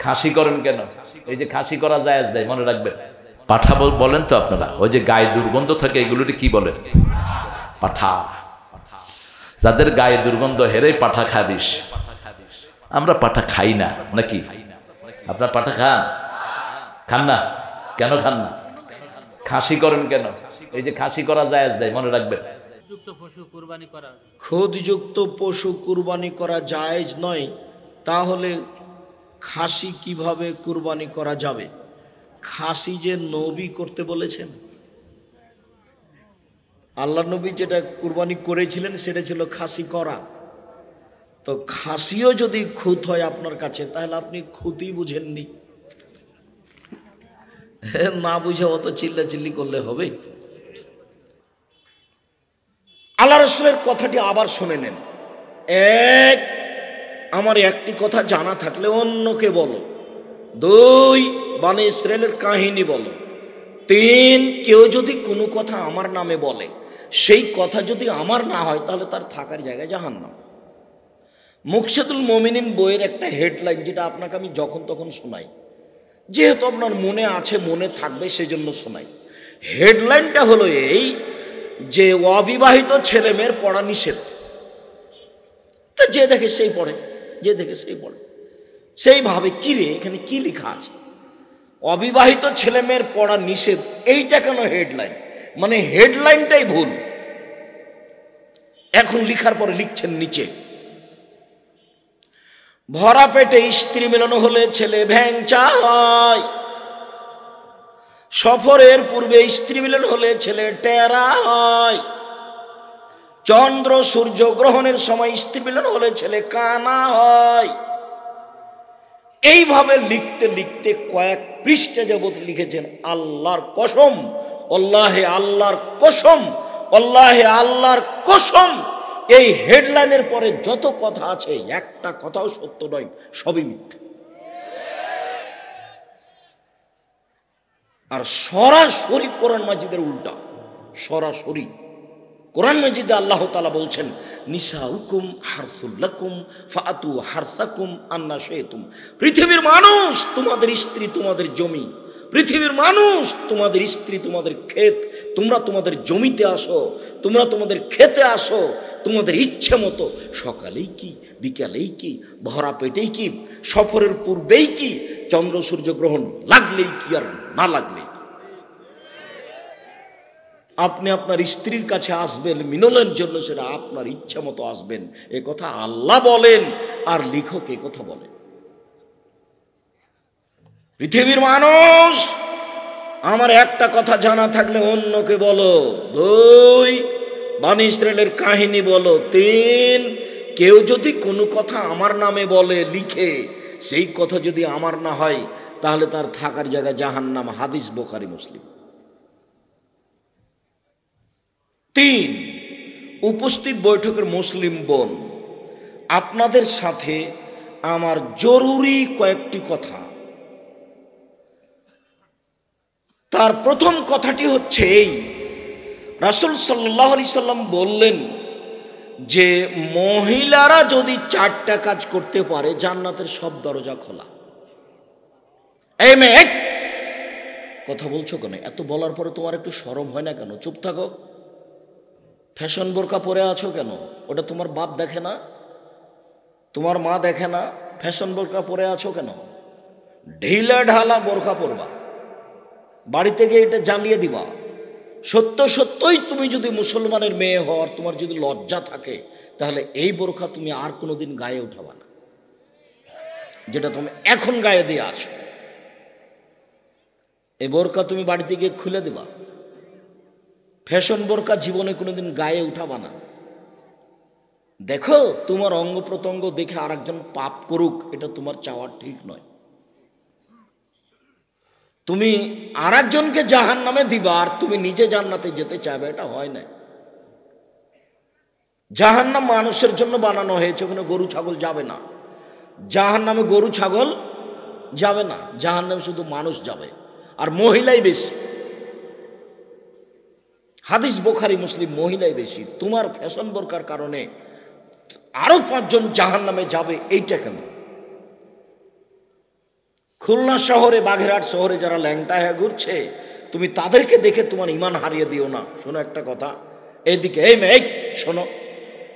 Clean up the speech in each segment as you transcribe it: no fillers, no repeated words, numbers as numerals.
খাসি করেন কেন? এই যে খাসি করা জায়েজ দেয়, মনে রাখবেন। পাঠা বলেন তো আপনারা, ওই যে গায়ে দুর্গন্ধ থাকে এগুলোটি কি বলেন? পাঠা। যাদের গায়ে দুর্গন্ধ হেরেই পাঠা খাবিস। আমরা পাঠা খাই না নাকি? আপনার পাঠা খান? খান না? কেন খান না? খাসি করেন কেন? এই যে খাসি করা জায়েজ দেয়, মনে রাখবেন। খুদযুক্ত পশু কুরবানি করা জায়েজ নয়, তাহলে খাসি কিভাবে কুরবানি করা যাবে? খাসি যে নবী করতে বলেছেন, আল্লাহ নবী যেটা কুরবানি করেছিলেন সেটা ছিল খাসি করা। তো খাসিও যদি খুঁত হয় আপনার কাছে, তাহলে আপনি খুঁতই বুঝেননি। না বুঝে অত চিল্লাচিল্লি করলে হবে? আল্লাহ রাসূলের কথাটি আবার শুনে নেন। এক, আমার একটি কথা জানা থাকলে অন্যকে বলো। দুই, বনী ইসরাইলের কাহিনী বলো। তিন, কেউ যদি কোনো কথা আমার নামে বলে, সেই কথা যদি আমার না হয়, তাহলে তার থাকার জায়গায় জাহান্নাম। মুকশাতুল মুমিনিন বইয়ের একটা হেডলাইন, যেটা আপনাকে আমি যখন তখন শোনাই, যেহেতু আপনার মনে আছে, মনে থাকবে, সেজন্য শোনাই। হেডলাইনটা হলো এই যে অবিবাহিত ছেলে মেয়ের পড়া নিষেধ। তো যে দেখে সেই পড়ে, যে দেখে সেই পড়ে, সেইভাবে কি রে এখানে কি লেখা আছে? অবিবাহিত ছেলে মেয়ের পড়া নিষেধ, এইটা কেন হেডলাইন? মানে হেডলাইনটাই ভুল। এখন লিখার পরে লিখছেন নিচে, ভরা পেটে স্ত্রী মিলন হলে ছেলে ভ্যাংচা হয়, সফরের পূর্বে স্ত্রী মিলন হলে ছেলে টেরা হয়, চন্দ্র সূর্য গ্রহণের সময় স্ত্রী মিলন হলে ছেলে কানা হয়। এইভাবে লিখতে লিখতে কয়েক পৃষ্ঠা যাবত লিখেছেন। আল্লাহর কসম, আল্লাহে আল্লাহর কসম, আল্লাহে আল্লাহর কসম, এই হেডলাইনের পরে যত কথা আছে একটা কথাও সত্য নয়, সবই মিথ্যা। আর সরাসরি কোরআন মাজিদের উল্টা, সরাসরি কোরআন মাজিদে আল্লাহ তাআলা বলছেন, নিসাউকুম হারসুল লাকুম ফাআতু হারসাকুম আন্না শাইতুম। পৃথিবীর মানুষ তোমাদের স্ত্রী, তোমাদের জমি। পৃথিবীর মানুষ তোমাদের স্ত্রী, তোমাদের ক্ষেত। তোমরা তোমাদের জমিতে আসো, তোমরা তোমাদের খেতে আসো, তোমাদের ইচ্ছে মতো। সকালেই কি, বিকালেই কি, ভরা পেটেই কি, সফরের পূর্বেই কি, চন্দ্র সূর্য গ্রহণ লাগলেই কি আর না লাগলেই কি। আপনি আপনার স্ত্রীর কাছে আসবেন মিলনের জন্য, সেটা আপনার ইচ্ছা মতো আসবেন, এ কথা আল্লাহ বলেন আর লেখক এ কথা বলেন। পৃথিবীর মানুষ, আমার একটা কথা জানা থাকলে অন্যকে বলো। দুই, বনী ইসরাইলের কাহিনী বলো। তিন, কেউ যদি কোনো কথা আমার নামে বলে, লিখে, সেই কথা যদি আমার না হয়, তাহলে তার থাকার জায়গা জাহান্নাম। হাদিস বুখারী মুসলিম। তিন, উপস্থিত বৈঠকের মুসলিম বোন, আপনাদের সাথে আমার জরুরি কয়েকটি কথা। তার প্রথম কথাটি হচ্ছে এই, রাসূল সাল্লাল্লাহু আলাইহি সাল্লাম বললেন যে মহিলারা যদি 4টা কাজ করতে পারে, জান্নাতের সব দরজা খোলা। এই মেয়ে, কথা বলছো কেন? এত বলার পরে তোমার একটু শরম হয় না কেন? চুপ থাকো। ফ্যাশন বোরকা পরে আছো কেন? ওটা তোমার বাপ দেখে না? তোমার মা দেখে না? ফ্যাশন বোরকা পরে আছো কেন? ঢিলা ঢালা বোরকা পরবা, বাড়িতে গিয়ে এটা জ্বালিয়ে দিবা। সত্য সত্যই তুমি যদি মুসলমানের মেয়ে হও, আর তোমার যদি লজ্জা থাকে, তাহলে এই বোরকা তুমি আর কোনোদিন গায়ে উঠাবা না, যেটা তুমি এখন গায়ে দিয়ে আছো। এই বোরকা তুমি বাড়িতে গিয়ে খুলে দিবা। ফ্যাশন বোরকা জীবনে কোনোদিন গায়ে উঠাবা না। দেখো, তোমার অঙ্গ প্রত্যঙ্গ দেখে আরেকজন পাপ করুক, এটা তোমার চাওয়া ঠিক নয়। তুমি আরেকজনকে জাহান্নামে দিবা, আর তুমি নিজে জান্নাতে যেতে চাইবে, এটা হয় না। জাহান্নাম মানুষের জন্য বানানো হয়েছে, ওখানে গরু ছাগল যাবে না। জাহান্নামে গরু ছাগল যাবে না, জাহান্নামে শুধু মানুষ যাবে, আর মহিলাই বেশি। হাদিস বুখারী মুসলিম, মহিলাই বেশি। তোমার ফ্যাশন বোরকার কারণে আরো 5 জন জাহান্নামে যাবে, এইটা কেন? খুলনা শহরে, বাগেরহাট শহরে যারা ল্যাংটা হয়ে ঘুরছে, তুমি তাদেরকে দেখে তোমার ইমান হারিয়ে দিও না। শোনো একটা কথা, এইদিকে এই মেয়ে, শোনো,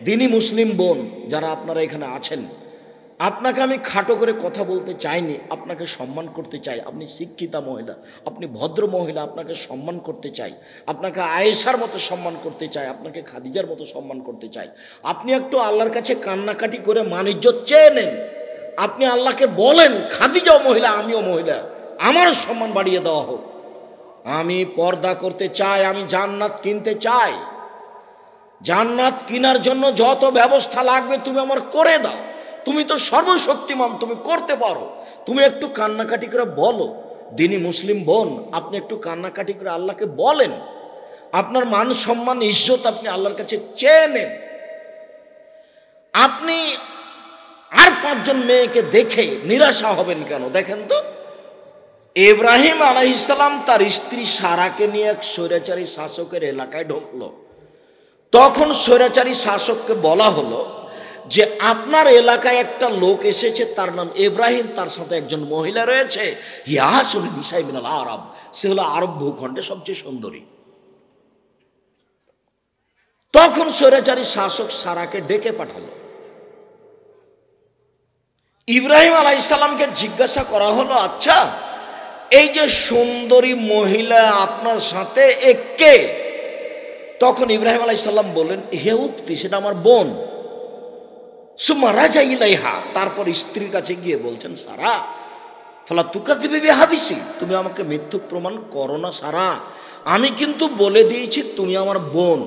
দিনী মুসলিম বোন যারা আপনারা এখানে আছেন, আপনাকে আমি খাটো করে কথা বলতে চাইনি, আপনাকে সম্মান করতে চাই। আপনি শিক্ষিতা মহিলা, আপনি ভদ্র মহিলা, আপনাকে সম্মান করতে চাই, আপনাকে আয়েশার মতো সম্মান করতে চাই, আপনাকে খাদিজার মতো সম্মান করতে চাই। আপনি একটু আল্লাহর কাছে কান্নাকাটি করে মান-ইজ্জত চেয়ে নেন। আপনি আল্লাহকে বলেন, খাদিজাও মহিলা, আমিও মহিলা, আমারও সম্মান বাড়িয়ে দেওয়া হোক। আমি পর্দা করতে চাই, আমি জান্নাত কিনতে চাই। জান্নাত কেনার জন্য যত ব্যবস্থা লাগবে তুমি আমার করে দাও। তুমি তো সর্বশক্তিমান, তুমি করতে পারো। তুমি একটু কান্নাকাটি করে বলো। দিনী মুসলিম বোন, আপনি একটু কান্নাকাটি করে আল্লাহকে বলেন, আপনার মান সম্মান ইজ্জত আপনি আল্লাহর কাছে চেয়ে নেন। আপনি আর 5 জন মেয়েকে দেখে নিরাশা হবেন কেন? দেখেন তো, ইব্রাহিম আলাইহিস সালাম তার স্ত্রী সারাকে নিয়ে এক স্বৈরাচারী শাসকের এলাকায় ঢুকলো। তখন স্বৈরাচারী শাসককে বলা হলো যে আপনার এলাকায় একটা লোক এসেছে, তার নাম ইব্রাহিম, তার সাথে একজন মহিলা রয়েছে, ইয়াসুল নিসাই মিনাল আরব, সে হলো আরব ভূখণ্ডে সবচেয়ে সুন্দরী। তখন স্বৈরাচারী শাসক সারাকে ডেকে পাঠালো। ইব্রাহিম আলাইহিস সালামকে জিজ্ঞাসা করা হলো, আচ্ছা এই যে সুন্দরী মহিলা আপনার সাথে কে? তখন ইব্রাহিম আলাইহিস সালাম বললেন, হে উক্তি, সেটা আমার বোন। সুম্মা রাজা ইলাইহা, তারপর স্ত্রীর কাছে গিয়ে বলছেন, সারা ফালা তুকাযযিবি বিহাদিসি, তুমি আমাকে মিথ্যুক প্রমাণ করো না সারা, আমি কিন্তু বলে দিয়েছি তুমি আমার বোন।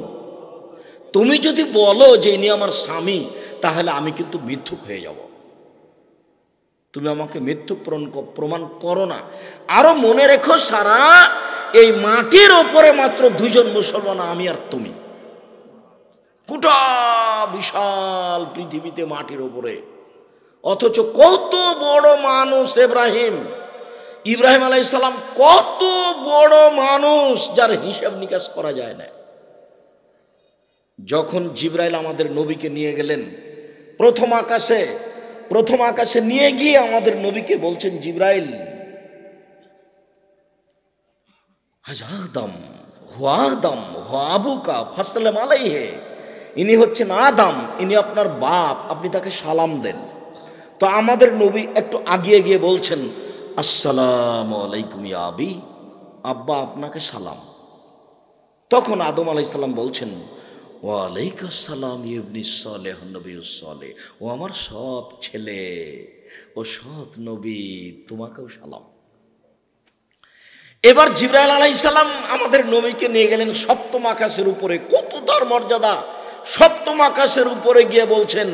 তুমি যদি বলো যে ইনি আমার স্বামী, তাহলে আমি কিন্তু মিথ্যুক হয়ে যাব। তুমি আমাকে মিথ্যুক প্রমাণ করো না। আরো মনে রেখো সারা, এই মাটির ওপরে মাত্র 2 জন মুসলমান, আমি আর তুমি। গোটা বিশাল পৃথিবীতে মাটির ওপরে, অথচ কত বড় মানুষ ইব্রাহিম আলাইহিস সালাম, কত বড় মানুষ যার হিসাব নিকাশ করা যায় না। যখন জিবরাইল আমাদের নবীকে নিয়ে গেলেন প্রথম আকাশে নিয়ে গিয়ে আমাদের নবীকে বলছেন, জিবরাইল, আদম হুয়াদম হুয়াবুকা ফাসসালাম আলাইহি, ইনি হচ্ছেন আদম, ইনি আপনার বাপ, আপনি তাকে সালাম দেন। তো আমাদের নবী একটু আগিয়ে গিয়ে বলছেন, আসসালামু আলাইকুম ইয়া আবি, আব্বা আপনাকে সালাম। তখন আদম আলাইহিস সালাম বলছেন, ওয়ালাইকুম আসসালাম ইবনি সালেহ নবিয়্যুস সালেহ, ও আমার সৎ ছেলে, ও সৎ নবী, তোমাকেও সালাম। এবার জিবরাইল আলাইহিস সালাম আমাদের নবীকে নিয়ে গেলেন 7ম আকাশের উপরে। কত তার মর্যাদা! 7ম আকাশের উপরে গিয়ে বলছেন,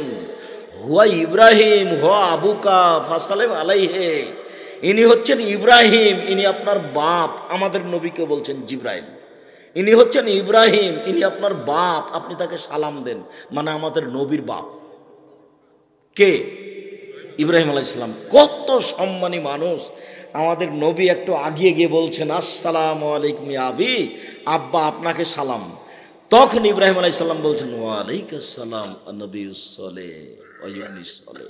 হুয়া ইব্রাহিম হুয়া আবুকা ফাসসালাম আলাইহি, ইনি হচ্ছেন ইব্রাহিম, ইনি আপনার বাপ। আমাদের নবীকে বলছেন জিবরাইল, ইনি হচ্ছেন ইব্রাহিম, ইনি আপনার বাপ, আপনি তাকে সালাম দেন। মানে আমাদের নবীর বাপ কে? ইব্রাহিম আলাইহিস সালাম। কত সম্মানী মানুষ! আমাদের নবী একটু আগিয়ে গিয়ে বলছেন, আসসালামু আলাইকুম ইয়া আবি, আব্বা আপনাকে সালাম। তখন ইব্রাহিম আলাইহিস সালাম বলছেন, ওয়ালাইকুম আসসালাম নবিয়্যুস সালেহ ওয়া ইবনিস সালেহ,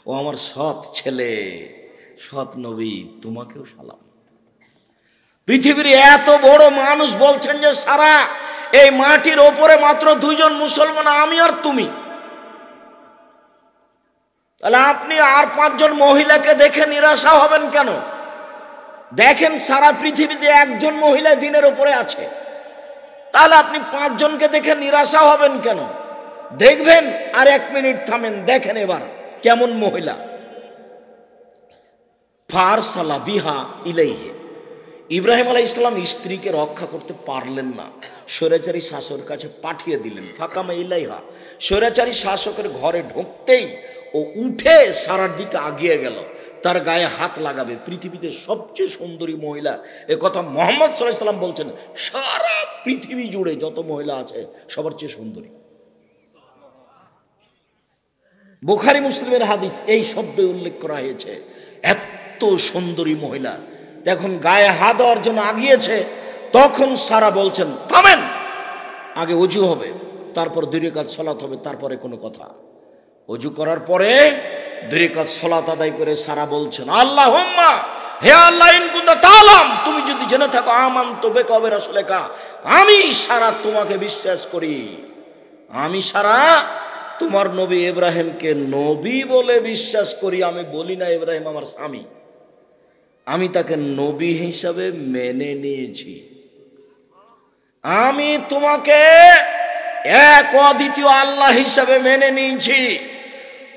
ও আমার সৎ ছেলে, সৎ নবী, তোমাকেও সালাম। পৃথিবীর এত বড় মানুষ বলছেন যে সারা, এই মাটির ওপরে মাত্র 2 জন মুসলমান, আমি আর তুমি। তাহলে আপনি আর 5 জন মহিলাকে দেখে নিরাশা হবেন কেন? দেখেন সারা পৃথিবীতে 1 জন মহিলা দিনের উপরে আছে, তাহলে আপনি 5 জনকে দেখে নিরাশা হবেন কেন? দেখবেন, আর 1 মিনিট থামেন, দেখেন এবার কেমন মহিলা। ফারসালা বিহা ইলাইহি, ইব্রাহিম আলাইহিস সালাম স্ত্রীকে রক্ষা করতে পারলেন না, স্বৈরাচারী শাসকের কাছে পাঠিয়ে দিলেন। ফাকামা ইলাইহা, স্বৈরাচারী শাসকের ঘরে ঢুকতেই ও উঠে সারার দিকে আগিয়ে গেল, তার গায়ে হাত লাগাবে। পৃথিবীতে সবচেয়ে সুন্দরী মহিলা, এ কথা মুহাম্মদ সাল্লাল্লাহু আলাইহি সাল্লাম বলছেন, সারা পৃথিবী জুড়ে যত মহিলা আছে সবার চেয়ে সুন্দরী। বুখারী মুসলিমের হাদিস, এই শব্দে উল্লেখ করা হয়েছে, এত সুন্দরী মহিলা। এখন গায়ে হাত দেওয়ার জন্য আগিয়েছে, তখন সারা বলছেন, থামেন, আগে ওযু হবে, তারপর 2 রাকাত সালাত হবে, তারপরে কোনো কথা। ওযু করার পরে 2 রাকাত সালাত আদায় করে সারা বলছেন, আল্লাহুম্মা হে আল্লাহ ইন কুনতা তাআলাম, তুমি যদি জেনে থাকো আমানতু বিকা ওয়া বিরাসূলিকা, আমি সারা তোমাকে বিশ্বাস করি, আমি সারা তোমার নবী ইব্রাহিমকে নবী বলে বিশ্বাস করি। আমি বলি না ইব্রাহিম আমার স্বামী, আমি তাকে নবী হিসাবে মেনে নিয়েছি। আমি তোমাকে এক অদ্বিতীয় আল্লাহ হিসাবে মেনে নিয়েছি,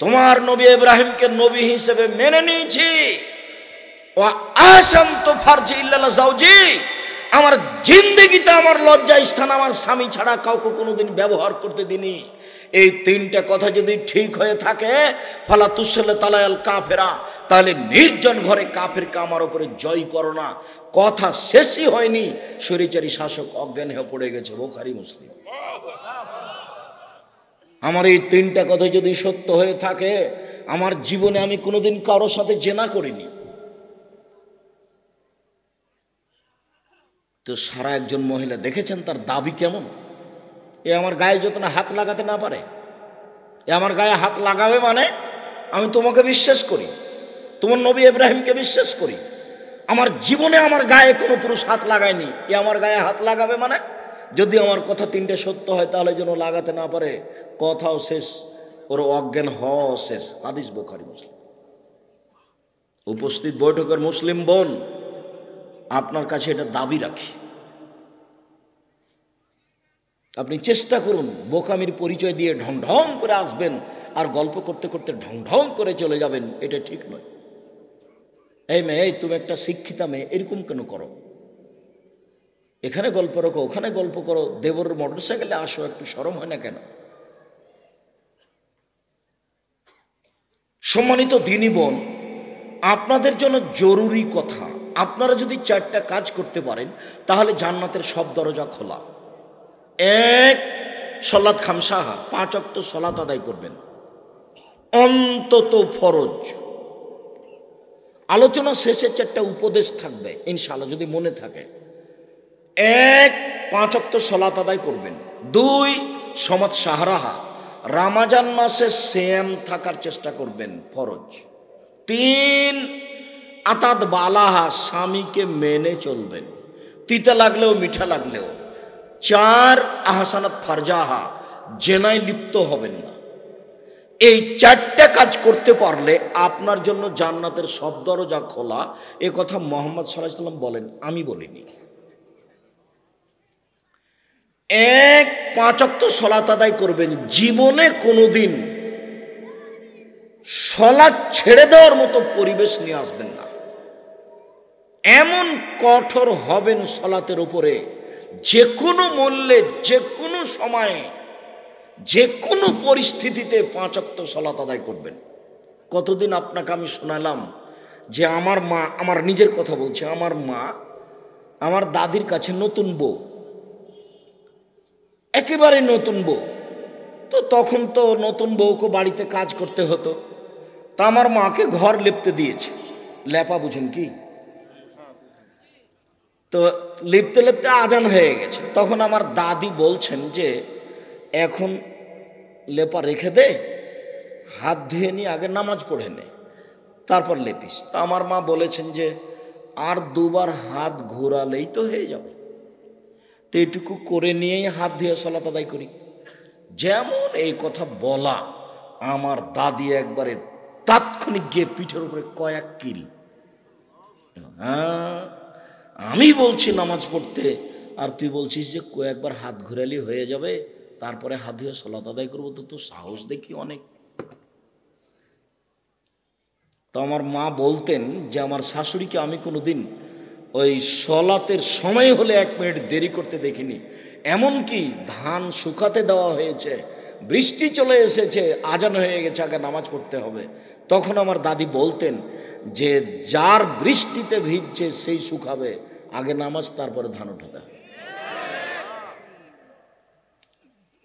তোমার নবী ইব্রাহিমকে নবী হিসাবে মেনে নিয়েছি। ওয়া আসান্তু ফারজি ইল্লা জাওজি, আমার জিন্দেগিতে আমার লজ্জা স্থান আমার স্বামী ছাড়া কাউকে কোনোদিন ব্যবহার করতে দিনি। এই তিনটা কথা যদি ঠিক হয়ে থাকে, ফালা তুসল্লি তালায়াল কাফেরা, তাহলে নির্জন ঘরে কাফেরকে আমার উপরে জয় করো না। কথা শেষই হয়নি, স্বৈরাচারী শাসক অজ্ঞান হয়ে পড়ে গেছে। বুখারী মুসলিম। আমার এই তিনটা কথা যদি সত্য হয়ে থাকে, আমার জীবনে আমি কোনোদিন কারোর সাথে জেনা করিনি। তো সারা একজন মহিলা দেখেছেন তার দাবি কেমন? এ আমার গায়ে যত না হাত লাগাতে না পারে, এ আমার গায়ে হাত লাগাবে মানে আমি তোমাকে বিশ্বাস করি, তোমার নবী ইব্রাহিমকে বিশ্বাস করি, আমার জীবনে আমার গায়ে কোনো পুরুষ হাত লাগায়নি, এ আমার গায়ে হাত লাগাবে মানে? যদি আমার কথা তিনটে সত্য হয় তাহলে যেন লাগাতে না পারে, কথাও শেষ, ওর অজ্ঞান হওয়া শেষ। হাদিস বুখারী মুসলিম। উপস্থিত বৈঠকের মুসলিম বোন, আপনার কাছে এটা দাবি রাখি, আপনি চেষ্টা করুন বোকামির পরিচয় দিয়ে ঢং ঢং করে আসবেন আর গল্প করতে করতে ঢং ঢং করে চলে যাবেন, এটা ঠিক নয়। এই মেয়ে, এই তুমি একটা শিক্ষিতা মেয়ে, এরকম কেন করো? এখানে গল্প রাখো, ওখানে গল্প করো, দেবর মোটরসাইকেলে আসো, একটু শরম হয় না কেন? সম্মানিত দিনী বোন, আপনাদের জন্য জরুরি কথা, আপনারা যদি 4টা কাজ করতে পারেন তাহলে জান্নাতের সব দরজা খোলা। 1, সলাত খামসাহা, 5 ওয়াক্ত সলাত আদায় করবেন, অন্তত ফরজ। আলোচনা শেষে 4টা উপদেশ থাকবে ইনশাআল্লাহ যদি মনে থাকে। 1, 5 ওয়াক্ত সলাত আদায় করবেন। 2, সমাত সাহারাহা, রমজান মাসে সিয়াম থাকার চেষ্টা করবেন, ফরজ। 3, আতাত বালাহা, স্বামীকে মেনে চলবেন, তিতা লাগলেও মিঠা লাগলেও। 4, আহসানাত ফারজাহা, জেনায় লিপ্ত হবেন না। এই 4টা কাজ করতে পারলে আপনার জন্য জান্নাতের সব দরজা খোলা। এ কথা মুহাম্মদ সাল্লাল্লাহু আলাইহি ওয়াসাল্লাম বলেন, আমি বলিনি। 1, 5 ওয়াক্ত সলাত আদায় করবেন। জীবনে কোনোদিন সলাত ছেড়ে দেওয়ার মতো পরিবেশ নিয়ে আসবেন না। এমন কঠোর হবেন সলাতের উপরে, যে কোনো মূল্যে, যে কোনো সময়ে, যে কোনো পরিস্থিতিতে 5 ওয়াক্ত সলাত আদায় করবেন। কতদিন আপনাকে আমি শোনালাম যে আমার মা, আমার নিজের কথা বলছে, আমার মা আমার দাদির কাছে নতুন বউ, একেবারে নতুন বউ। তো তখন তো নতুন বউকে বাড়িতে কাজ করতে হতো, তা আমার মাকে ঘর লেপতে দিয়েছে। লেপা বুঝেন কি? তো লিপতে লিপতে আজান হয়ে গেছে। তখন আমার দাদি বলছেন যে এখন লেপা রেখে দে, হাত ধুয়ে নিয়ে আগে নামাজ পড়ে নে, তারপর লেপিস। তা আমার মা বলেছেন যে আর 2বার হাত ঘোরালেই তো হয়ে যাবে, তো এটুকু করে নিয়েই হাত ধুয়ে সলাত আদায় করি। যেমন এই কথা বলা, আমার দাদি একবারে তাৎক্ষণিক গিয়ে পিঠের উপরে কয়েক কিল। হ্যাঁ, আমি বলছি নামাজ পড়তে, আর তুই বলছিস যে কয়েকবার হাত ঘুরালি হয়ে যাবে, তারপরে হাত ধুয়ে সলাত আদায় করবো, তো তোর সাহস দেখি অনেক। তো আমার মা বলতেন যে আমার শাশুড়িকে আমি কোনোদিন ওই সলাতের সময় হলে 1 মিনিট দেরি করতে দেখিনি। এমনকি ধান শুকাতে দেওয়া হয়েছে, বৃষ্টি চলে এসেছে, আজান হয়ে গেছে, আগে নামাজ পড়তে হবে, তখন আমার দাদি বলতেন যে যার বৃষ্টিতে ভিজছে সেই শুকাবে, আগে নামাজ তারপরে ধান উঠাতে হবে।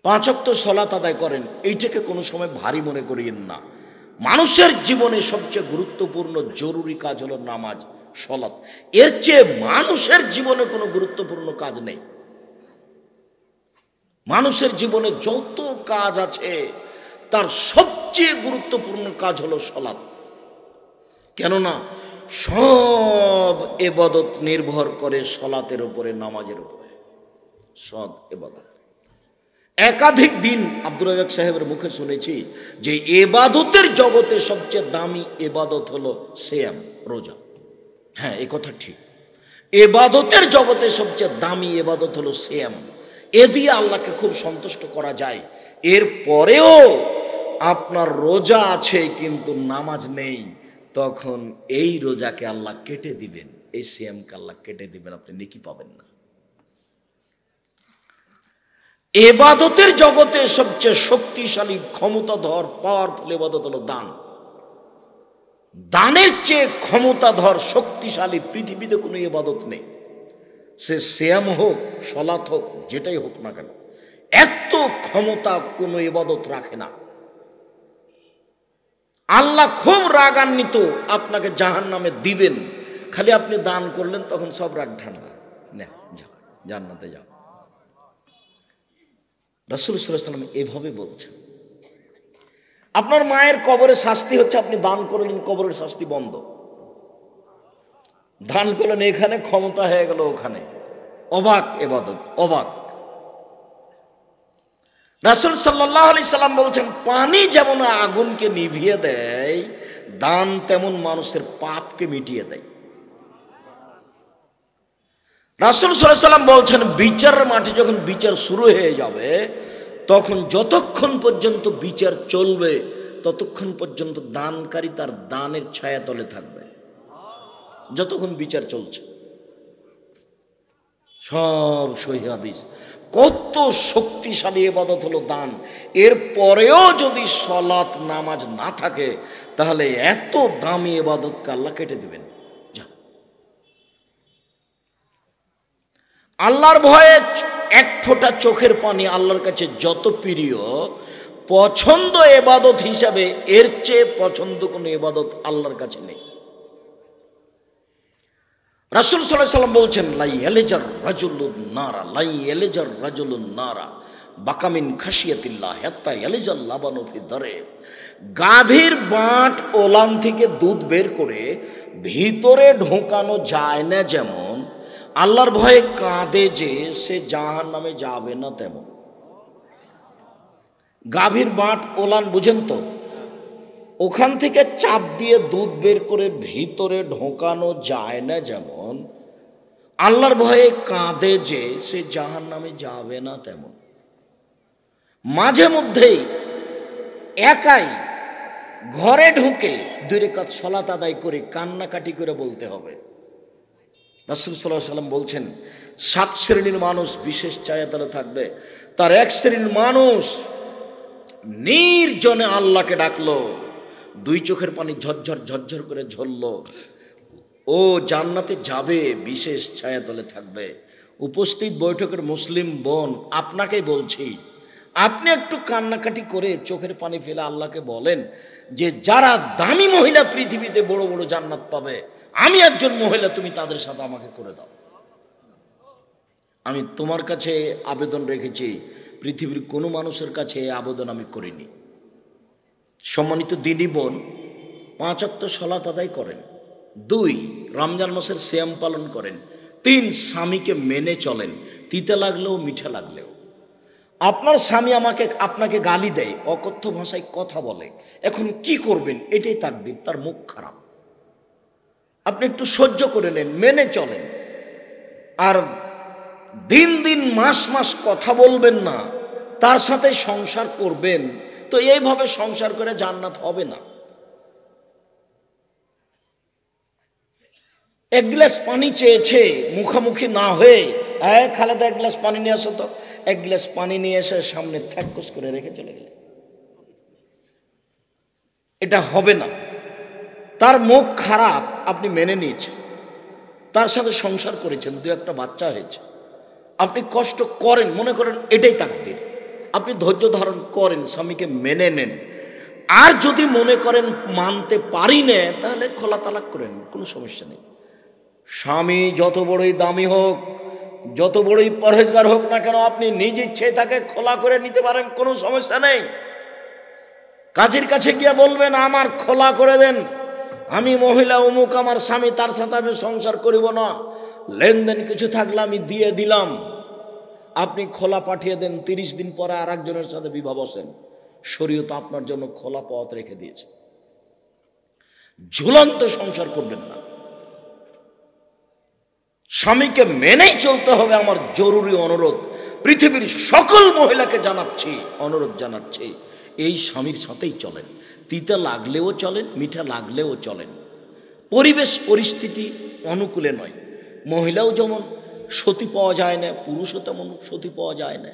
5 ওয়াক্ত সলাত আদায় করেন, এইটাকে কোনো সময় ভারী মনে করিয়েন না। মানুষের জীবনে সবচেয়ে গুরুত্বপূর্ণ জরুরি কাজ হলো নামাজ, সলাত। এর চেয়ে মানুষের জীবনে কোনো গুরুত্বপূর্ণ কাজ নেই। মানুষের জীবনে যত কাজ আছে তার সবচেয়ে গুরুত্বপূর্ণ কাজ হলো সলাত। কেননা সব ইবাদত নির্ভর করে সালাতের উপরে, নামাজের উপরে। সৎ ইবাদত একাধিক দিন আব্দুর রাজ্জাক সাহেবের মুখে শুনেছি যে ইবাদতের জগতে সবচেয়ে দামি ইবাদত হলো সিয়াম, রোজা। হ্যাঁ, এই কথা ঠিক। ইবাদতের জগতে সবচেয়ে দামি ইবাদত হলো সিয়াম। এ দিয়ে আল্লাহকে খুব সন্তুষ্ট করা যায়। এর পরেও আপনার রোজা আছে কিন্তু নামাজ নেই, তখন এই রোজাকে আল্লাহ কেটে দিবেন, এই সিয়ামকে আল্লাহ কেটে দিবেন, আপনি নেকি পাবেন না। ইবাদতের জগতে সবচেয়ে শক্তিশালী, ক্ষমতাধর, পাওয়ারফুল ইবাদত হলো দান। দানের চেয়ে ক্ষমতাধর, শক্তিশালী পৃথিবীতে কোনো ইবাদত নেই। সে সিয়াম হোক, সালাত হোক, যেটাই হোক না কেন, এত ক্ষমতা কোনো ইবাদত রাখে না। আল্লাহ খুব রাগান্বিত, আপনাকে জাহান্নামে দিবেন, খালি আপনি দান করলেন, তখন সব রাগ ঠান্ডা, না যাও জান্নাতে যাও। রাসূল সাল্লাল্লাহু আলাইহি ওয়াসাল্লাম এভাবে বলছেন। আপনার মায়ের কবরে শাস্তি হচ্ছে, আপনি দান করলেন, কবরের শাস্তি বন্ধ। দান করলেন এখানে, ক্ষমতা হয়ে গেল ওখানে। অবাক ইবাদত, অবাক। রাসূল সাল্লাল্লাহু আলাইহি সাল্লাম বলছেন, পানি যেমন আগুনকে নিভিয়ে দেয়, দান তেমন মানুষের পাপকে মিটিয়ে দেয়। রাসূল সাল্লাল্লাহু আলাইহি সাল্লাম বলছেন, বিচারের মাঠে যখন বিচার শুরু হয়ে যাবে, তখন যতক্ষণ পর্যন্ত বিচার চলবে, ততক্ষণ পর্যন্ত দানকারী তার দানের ছায়াতলে থাকবে, যতক্ষণ বিচার চলছে। সব সহিহ হাদিস। কত শক্তিশালী ইবাদত হলো দান। এর পরেও যদি সালাত, নামাজ না থাকে, তাহলে এত দামি ইবাদতকে আল্লাহ কেটে দিবেন। আল্লাহর ভয়ে এক ফোঁটা চোখের পানি আল্লাহর কাছে যত প্রিয়, পছন্দ ইবাদত হিসাবে এর চেয়ে পছন্দ কোনো ইবাদত আল্লাহর কাছে নেই। রাসূল সাল্লাল্লাহু আলাইহি সাল্লাম বলছেন, লাই ইয়ালিজার রাজুলুন নারা, লাই ইয়ালিজার রাজুলুন নারা বাকামিন খাশিয়াতিল্লাহ হাত্তা ইয়ালিজাল লাবানু ফি দারে। গাভীর বাঁট ওলান থেকে দুধ বের করে ভিতরে ঢোকানো যায় না যেমন, আল্লাহর ভয়ে কাঁদে যে সে জাহান্নামে যাবে না তেমন। গাভীর বাঁট ওলান বুঝেন তো, ওখান থেকে চাপ দিয়ে দুধ বের করে ভিতরে ঢোকানো যায় না যেমন, আল্লাহর ভয়ে কাঁদে যে সে জাহান্নামে যাবে না তেমন। মাঝে মধ্যেই একাই ঘরে ঢুকে 2 রাকাত সালাত আদায় করে কান্নাকাটি করে বলতে হবে। রাসূল সাল্লাল্লাহু আলাইহি সাল্লাম বলছেন, 7 শ্রেণীর মানুষ বিশেষ ছায়াতলে থাকবে। তার এক শ্রেণীর মানুষ নির্জনে আল্লাহকে ডাকলো, 2 চোখের পানি ঝরঝর ঝরঝর করে ঝরলো, ও জান্নাতে যাবে, বিশেষ ছায়াতলে থাকবে। উপস্থিত বৈঠকের মুসলিম বোন, আপনাকেই বলছি, আপনি একটু কান্নাকাটি করে চোখের পানি ফেলে আল্লাহকে বলেন যে যারা দামি মহিলা পৃথিবীতে বড় বড় জান্নাত পাবে, আমি একজন মহিলা, তুমি তাদের সাথে আমাকে করে দাও। আমি তোমার কাছে আবেদন রেখেছি, পৃথিবীর কোনো মানুষের কাছে এই আবেদন আমি করিনি। সম্মানিত দিনী বোন, 5 ওয়াক্ত সালাত আদায় করেন, 2 রমজান মাসের সিয়াম পালন করেন, 3 স্বামীকে মেনে চলেন, তিতে লাগলেও মিঠা লাগলেও। আপনার স্বামী আপনাকে গালি দেয়, অকথ্য ভাষায় কথা বলে, এখন কি করবেন? এটাই তাকদীর, তার মুখ খারাপ, আপনি একটু সহ্য করে নেন, মেনে চলেন। আর দিন দিন মাস মাস কথা বলবেন না, তার সাথে সংসার করবেন, তো এইভাবে সংসার করে জান্নাত হবে না। 1 গ্লাস পানি চেয়েছে, মুখামুখি না হয়ে, খালেদা 1 গ্লাস পানি নিয়ে আসো তো, 1 গ্লাস পানি নিয়ে এসে সামনে থ্যাকস করে রেখে চলে গেলে, এটা হবে না। তার মুখ খারাপ, আপনি মেনে নিয়েছেন, তার সাথে সংসার করেছেন, 2-1টা বাচ্চা হয়েছে, আপনি কষ্ট করেন, মনে করেন এটাই তাকদীর, আপনি ধৈর্য ধারণ করেন, স্বামীকে মেনে নেন। আর যদি মনে করেন মানতে পারি না, তাহলে খোলা তালাক করেন, কোনো সমস্যা নেই। স্বামী যত বড়ই দামি হোক, যত বড়ই পরহেজগার হোক না কেন, আপনি নিজ ইচ্ছে তাকে খোলা করে নিতে পারেন, কোনো সমস্যা নেই। কাজীর কাছে গিয়ে বলবেন আমার খোলা করে দেন, আমি মহিলা অমুক, আমার স্বামী, তার সাথে আমি সংসার করিব না, লেনদেন কিছু থাকলে আমি দিয়ে দিলাম। আপনি খোলা পাঠিয়ে দেন, 30 দিন পরে আর একজনের সাথে বিবাহ বসেন। শরীয়ত আপনার জন্য খোলা পথ রেখে দিয়েছে। ঝুলন্ত সংসার করবেন না। স্বামীকে মেনেই চলতে হবে, আমার জরুরি অনুরোধ। পৃথিবীর সকল মহিলাকে জানাচ্ছি, অনুরোধ জানাচ্ছি, এই স্বামীর সাথেই চলেন। তিতা লাগলেও চলেন, মিঠা লাগলেও চলেন। পরিবেশ পরিস্থিতি অনুকূলে নয়। মহিলাও যেমন সতী পাওয়া যায় না, পুরুষও তেমন সতী পাওয়া যায় না।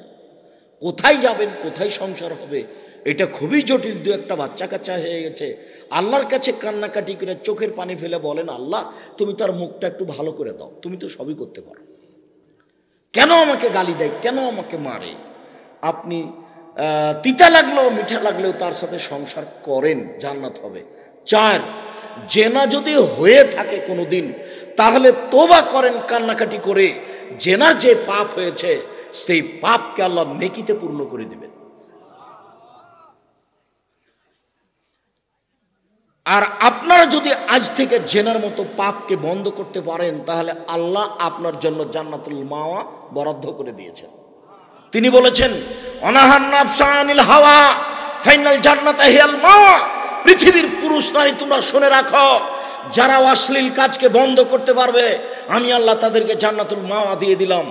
কোথায় যাবেন, কোথায় সংসার হবে, এটা খুবই জটিল। দু একটা বাচ্চা কাচ্চা হয়ে গেছে, আল্লাহর কাছে কান্নাকাটি করে চোখের পানি ফেলে বলেন, আল্লাহ তুমি তার মুখটা একটু ভালো করে দাও, তুমি তো সবই করতে পারো, কেন আমাকে গালি দেয়, কেন আমাকে মারে? আপনি তিতা লাগলেও মিঠা লাগলেও তার সাথে সংসার করেন, জান্নাত হবে। 4, জেনা যদি হয়ে থাকে কোনোদিন, তাহলে তোবা করেন কান্নাকাটি করে। জেনার যে পাপ হয়েছে সেই পাপকে আল্লাহ নেকিতে পূর্ণ করে দিবেন। আর আপনারা যদি আজ থেকে জেনার মতো পাপকে বন্ধ করতে পারেন, তাহলে আল্লাহ আপনার জন্য জান্নাতুল মাওয়া বরাদ্দ করে দিয়েছেন। তিনি বলেছেন, অনাহান নাফসা আনিল হাওয়া ফাইনাল জান্নাতা হিয়াল মাওয়া। পৃথিবীর পুরুষ নারী তোমরা শুনে রাখো, যারা অশ্লীল কাজকে বন্ধ করতে পারবে, আমি আল্লাহ তাদেরকে জান্নাতুল মাওয়া দিয়ে দিলাম।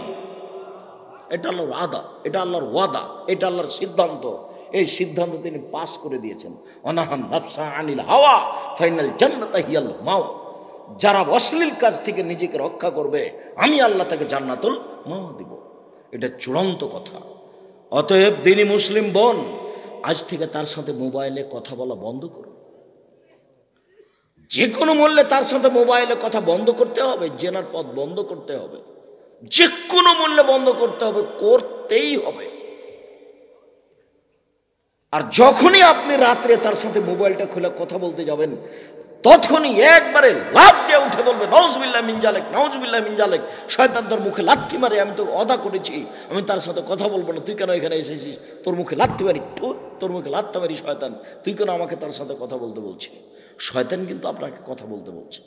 এটা আল্লাহর আদা, এটা আল্লাহর ওয়াদা, এটা আল্লাহর সিদ্ধান্ত। এই সিদ্ধান্ত তিনি পাস করে দিয়েছেন। অনাহান নাফসা আনিল হাওয়া ফাইনাল জান্নাতা হিয়াল মাওয়া। যারা অশ্লীল কাজ থেকে নিজেকে রক্ষা করবে, আমি আল্লাহ তাকে জান্নাতুল মাওয়া দিব। এটা চূড়ান্ত কথা। অতএব দিনী মুসলিম বোন, আজ থেকে তার সাথে মোবাইলে কথা বলা বন্ধ করুন। যে কোনো মূল্যে তার সাথে মোবাইলে কথা বন্ধ করতে হবে, জেনার পথ বন্ধ করতে হবে, যে কোনো মূল্যে বন্ধ করতে হবে, করতেই হবে। আর যখনই আপনি রাত্রে তার সাথে মোবাইলটা খুলে কথা বলতে যাবেন, তৎক্ষণই একবারে লাফ দিয়ে উঠে বলবে, নাউজুবিল্লাহ মিন জালিক, নাউজুবিল্লাহ মিন জালিক। শয়তান তোর মুখে লাথি মারে, আমি তো ওয়াদা করেছি আমি তার সাথে কথা বলবো না, তুই কেন এখানে এসেছিস? তোর মুখে লাথি মারি, তোর মুখে লাথি মারি শয়তান, তুই কেন আমাকে তার সাথে কথা বলতে বলছিস? শয়তান কিন্তু আপনাকে কথা বলতে বলছে।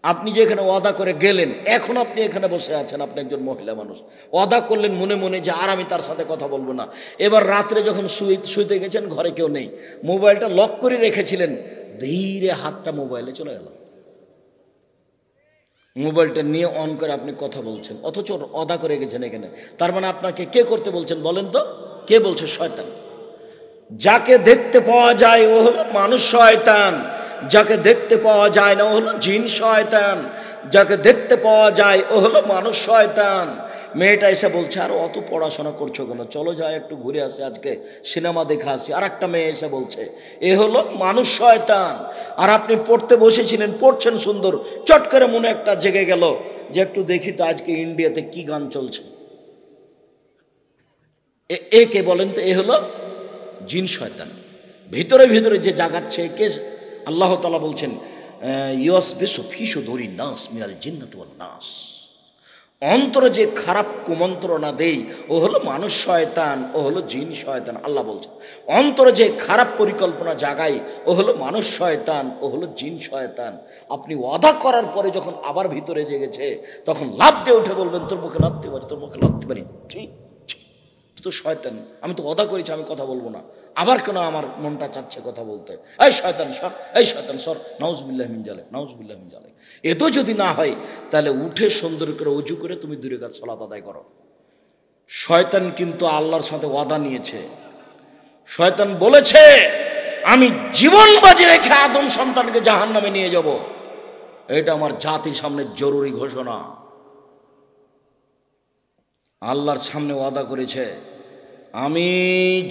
আপনি যে এখানে ওয়াদা করে গেলেন, এখন আপনি এখানে বসে আছেন, আপনি একজন মহিলা মানুষ, ওয়াদা করলেন মনে মনে যে আর আমি তার সাথে কথা বলবো না। এবার রাত্রে যখন শুইতে গেছেন, ঘরে কেউ নেই, মোবাইলটা লক করে রেখেছিলেন, ধীরে হাতটা মোবাইলে চলে গেল, মোবাইলটা নিয়ে অন করে আপনি কথা বলছেন, অথচ ওয়াদা করে গেছেন এখানে। তার মানে আপনাকে কে করতে বলছেন বলেন তো? কে বলছে? শয়তান। যাকে দেখতে পাওয়া যায় ও হলো মানুষ শয়তান, যাকে দেখতে পাওয়া যায় না ও হলো জিন শয়তান, যাকে দেখতে পাওয়া যায় ও হলো মানুষ শয়তান। মেয়েটা এসে বলছে, আর অত পড়াশোনা করছো কেন, চলো যাই একটু ঘুরে আসি, আজকে সিনেমা দেখে আসি। আর একটা মেয়ে এসে বলছে, এ হলো মানুষ শয়তান। আর আপনি পড়তে বসেছিলেন, পড়ছেন সুন্দর, চট করে মনে একটা জেগে গেল যে একটু দেখি তো আজকে ইন্ডিয়াতে কি গান চলছে। এ কে বলেন তো? এ হলো জিন শয়তান। ভিতরে ভিতরে যে জাগাচ্ছে কে? আল্লাহ তাআলা বলছেন, ইউসবিসু ফি সুদুরিন নাস মিনাল জিন্নাতি ওয়ান নাস। অন্তরে যে খারাপ কুমন্ত্রণা দেই ও হলো মানুষ শয়তান, ও হলো জিন শয়তান। আল্লাহ বলছেন, অন্তরে যে খারাপ পরিকল্পনা জাগাই ও হলো মানুষ শয়তান, ও হলো জিন শয়তান। আপনি ওয়াদা করার পরে যখন আবার ভিতরে জেগেছে, তখন লাফ দিয়ে উঠে বলবেন, তোর মুখে লাথি মারি, তোর মুখে লাথি মারি, ঠিক তো শয়তান, আমি তো ওয়াদা করেছি আমি কথা বলবো না, আবার কেন আমার মনটা চাচ্ছে কথা বলতে? এই শয়তান সর, এই শয়তান সর, নাউজুবিল্লাহ মিন জালিক, নাউজুবিল্লাহ মিন জালিক। এতো যদি না হয়, তাহলে উঠে সুন্দর করে ওযু করে তুমি 2 রাকাত সালাত আদায় করো। শয়তান কিন্তু আল্লাহর সাথে ওয়াদা নিয়েছে। শয়তান বলেছে, আমি জীবন বাজি রেখে আদম সন্তানকে জাহান্নামে নিয়ে যাব। এটা আমার জাতির সামনে জরুরি ঘোষণা। আল্লাহর সামনে ওয়াদা করেছে, আমি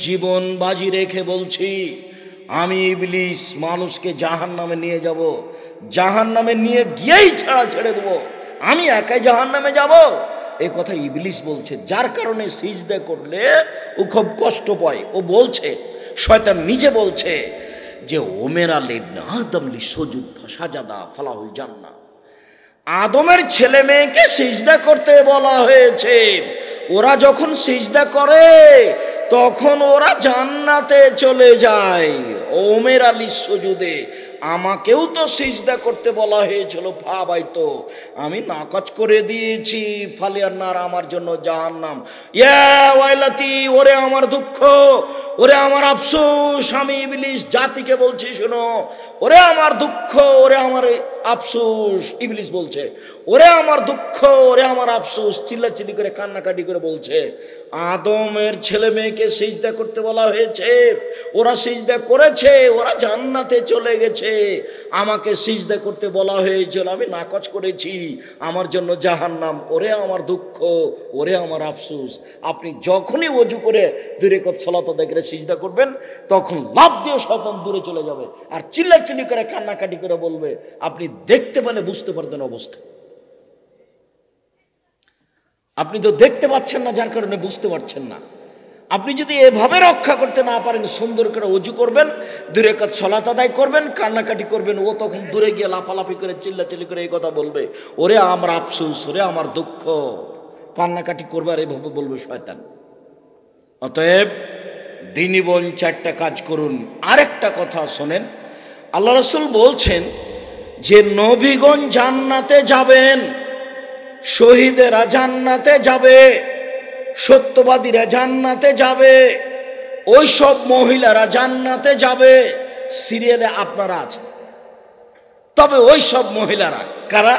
জীবন বাজি রেখে বলছি, আমি ইবলিস মানুষকে জাহান্নামে নিয়ে যাব, জাহান্নামে নিয়ে গিয়েই ছেড়ে দেবো, আমি একাই জাহান্নামে যাব। এই কথা ইবলিস বলছে, যার কারণে সিজদা করলে ও খুব কষ্ট পায়। ও বলছে, শয়তান নিজে বলছে যে ওমেরা লিবনে আদম লি সুজুদ ফাসাজাদা ফালাহুল জান্নাহ। আদমের ছেলে মেয়েকে সিজদা করতে বলা হয়েছে, ওরা যখন সিজদা করে তখন ওরা জান্নাতে চলে যায়। ওমের আলী সুজুদে, আমাকেও তো সিজদা করতে বলা হয়েছিল, ভাই তো আমি নাকচ করে দিয়েছি। ফালিয়ান্নার, আমার জন্য জাহান্নাম। ইয়া ওয়াইলাতি, ওরে আমার দুঃখ, ওরে আমার আফসোস। আমি ইবলিস জাতিকে বলছি, শোনো, ওরে আমার দুঃখ, ওরে আমার আফসোস। ইবলিস বলছে, ওরে আমার দুঃখ, ওরে আমার আফসোস। চিল্লাচিল্লি করে কান্নাকাটি করে বলছে, আদমের ছেলে মেয়েকে সিজদা করতে বলা হয়েছে, ওরা সিজদা করেছে, ওরা জান্নাতে চলে গেছে। আমাকে সিজদা করতে বলা হয়েছিল, আমি নাকচ করেছি, আমার জন্য জাহান্নাম। ওরে আমার দুঃখ, ওরে আমার আফসোস। আপনি যখনই ওযু করে 2 রাকাত সালাত আদায় করে সিজদা করবেন, তখন লাফ দিয়ে শয়তান দূরে চলে যাবে আর চিল্লাচিল্লি করে কান্নাকাটি করে বলবে, আপনি দেখতে পেলে বুঝতে পারতেন অবস্থা। আপনি তো দেখতে পাচ্ছেন না, যার কারণে বুঝতে পারছেন না। আপনি যদি এভাবে রক্ষা করতে না পারেন, সুন্দর করে ওযু করবেন, 2 রাকাত সালাত আদায় করবেন, কান্নাকাটি করবেন, ও তখন দূরে গিয়ে লাফালাফি করে চিল্লাচিল্লি করে এই কথা বলবে, ওরে আমার আফসোস, ওরে আমার দুঃখ। কান্নাকাটি করবে আর এভাবে বলবে শয়তান। অতএব দিনী বোন, 4টা কাজ করুন। আরেকটা কথা শোনেন, আল্লাহ রাসূল বলছেন যে নবীগণ জান্নাতে যাবেন, শহীদেরা জান্নাতে যাবে, সত্যবাদীরা জান্নাতে যাবে, ওই সব মহিলারা জান্নাতে যাবে। সিরিয়ালে আপনারা আছেন। তবে ওই সব মহিলারা কারা?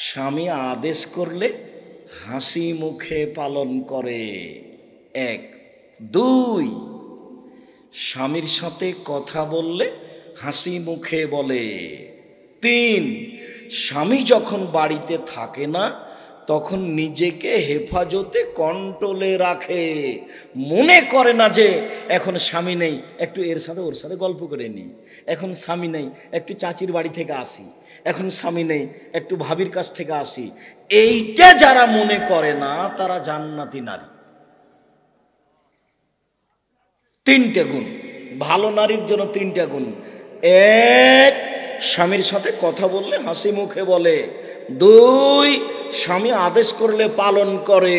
স্বামী আদেশ করলে হাসি মুখে পালন করে, 1। 2, স্বামীর সাথে কথা বললে হাসি মুখে বলে। 3, স্বামী যখন বাড়িতে থাকে না, তখন নিজেকে হেফাজতে কন্ট্রোলে রাখে। মনে করে না যে এখন স্বামী নেই, একটু এর সাথে ওর সাথে গল্প করে নিই, এখন স্বামী নেই, একটু চাচির বাড়ি থেকে আসি, এখন স্বামী নেই, একটু ভাবির কাছ থেকে আসি। এইটা যারা মনে করে না, তারা জান্নাতি নারী। 3টে গুণ, ভালো নারীর জন্য 3টা গুণ। 1, স্বামীর সাথে কথা বললে হাসি মুখে বলে। 2, স্বামী আদেশ করলে পালন করে।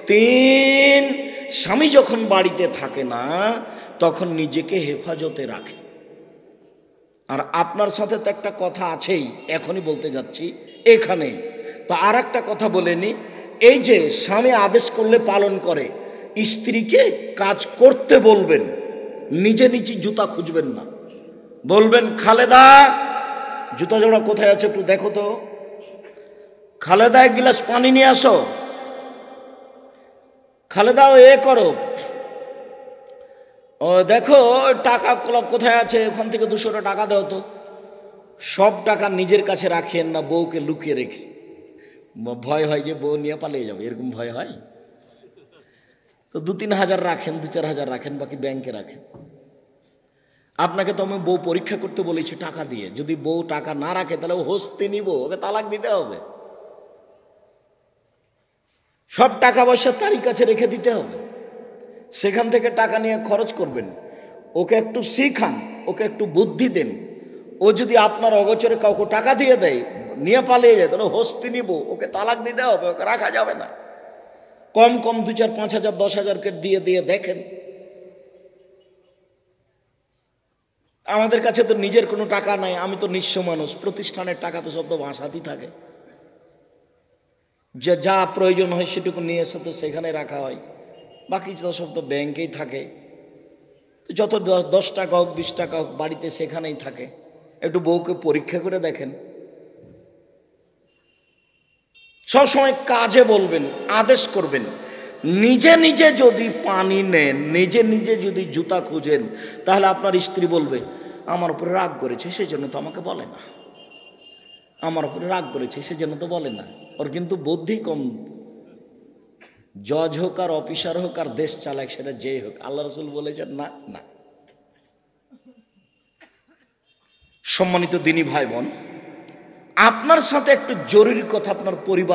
3, স্বামী যখন বাড়িতে থাকে না, তখন নিজেকে হেফাজতে রাখে। আর আপনার সাথে তো একটা কথা আছেই, এখনই বলতে যাচ্ছি এখানে। তো আর একটা কথা বলে নি, এই যে স্বামী আদেশ করলে পালন করে, স্ত্রীকে কাজ করতে বলবেন, নিজে নিজে জুতা খুঁজবেন না। বলবেন, খালেদা জুতা জোড়া কোথায় আছে একটু দেখো তো, খালেদা 1 গ্লাস পানি নিয়ে আসো, খালেদা এ করো, ও দেখো টাকা কোথায় আছে, ওখান থেকে 200টা টাকা দাও তো। সব টাকা নিজের কাছে রাখেন না, বউকে লুকিয়ে রেখে। ভয় হয় যে বউ নিয়ে পালিয়ে যাবে, এরকম ভয় হয়। তো 2-3 হাজার রাখেন, 2-4 হাজার রাখেন, বাকি ব্যাংকে রাখেন। আপনাকে তো আমি বউ পরীক্ষা করতে বলেছি টাকা দিয়ে, যদি বউ টাকা না রাখে তাহলে ও হস্তে নিব, ওকে তালাক দিতে হবে। সব টাকা পয়সা তারই কাছে রেখে দিতে হবে, সেখান থেকে টাকা নিয়ে খরচ করবেন। ওকে একটু শিখান, ওকে একটু বুদ্ধি দেন। ও যদি আপনার অগোচরে কাউকে টাকা দিয়ে দেয়, নিয়ে পালিয়ে যায়, তাহলে হস্তি নিব, ওকে তালাক দিতে হবে, ওকে রাখা যাবে না। কম কম 2-4, 5 হাজার, 10 হাজারকে দিয়ে দিয়ে দেখেন। আমাদের কাছে তো নিজের কোনো টাকা নাই, আমি তো নিঃস্ব মানুষ, প্রতিষ্ঠানের টাকা তো সব তো বাসাতেই থাকে, যে যা প্রয়োজন হয় সেটুকু নিয়ে এসে তো সেখানে রাখা হয়, বাকি তো সব তো ব্যাংকেই থাকে। যত 10 টাকা হোক, 20 টাকা হোক, বাড়িতে সেখানেই থাকে। একটু বউকে পরীক্ষা করে দেখেন। সবসময় কাজে বলবেন, আদেশ করবেন। নিজে নিজে যদি পানি নেন, নিজে নিজে যদি জুতা খুঁজেন, তাহলে আপনার স্ত্রী বলবে, আমার উপরে রাগ করেছে সেজন্য তো আমাকে বলে না, আমার উপরে রাগ করেছে সেজন্য তো বলে না। ওর কিন্তু বুদ্ধি কম। জজ হোক আর অফিসার হোক আর দেশ চালাক, সেটা যেই হোক, আল্লাহ রাসূল বলেছেন না না। সম্মানিত দিনী ভাই বোন, আপনার সাথে একটু জরুরি কথা আপনার পরিবার